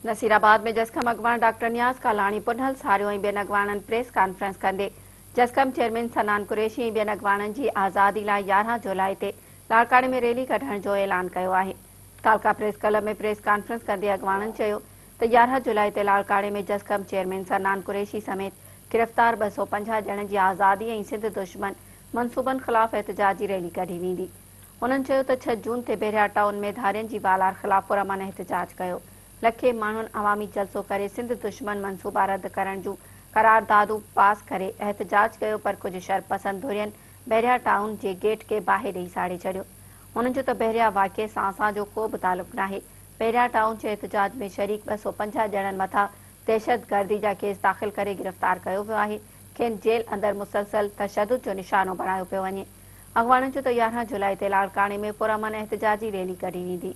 नसीराबाद में जसकम अगवान डॉक्टर नियाज कालानी पुनल सारियों ऐं ॿियनि अगवाननि प्रेस कॉन्फ्रेंस कंदे जसकम चेयरमैन सनान कुरैशी ऐं ॿियनि अगवाननि जी आज़ादी लाइ 11 जुलाई ते लाड़काणे में रैली कढण जो ऐलान कयो आहे। कालका प्रेस क्लब में प्रेस कॉन्फ्रेंस कंदे अगवाननि चयो त 11 जुलाई ते लाड़काणे में जसकम चेयरमैन सनान कुरैशी समेत गिरफ़्तार 250 ॼणनि जी आज़ादी ऐं सिंध दुश्मन मनसूबनि ख़िलाफ़ एहतजाजी रैली कढी वेंदी। उन्हनि चयो त 6 जून ते बहरिया टाउन में धारियुनि जी बालार ख़िलाफ़ पुरअमन एहतजाज कयो। लखे माण्हुनि अवामी जलसो करे सिंध दुश्मन मनसूबा रद्द करण जूं करारदादूं पास करे एहतजाज कयो, पर कुझु शरपसंद धुरियुनि बहरिया टाउन जे गेट खे बाहि ॾेई साड़े छॾियो। उन्हनि चयो त बहरिया वाक़िए सां असांजो को बि तालुक़ु नाहे। बहरिया टाउन जे एहतजाज में शरीक 250 ॼणनि मथां दहशतगर्दी जा केस दाख़िल करे गिरफ़्तार कयो वियो आहे। खेनि जेल अंदरि मुसलसल तशदुद जो निशानो बणायो पियो वञे। अगवाननि चयो त 11 जुलाई ते लाड़काणे में पुरअमन एहतजाजी रैली कढी वेंदी।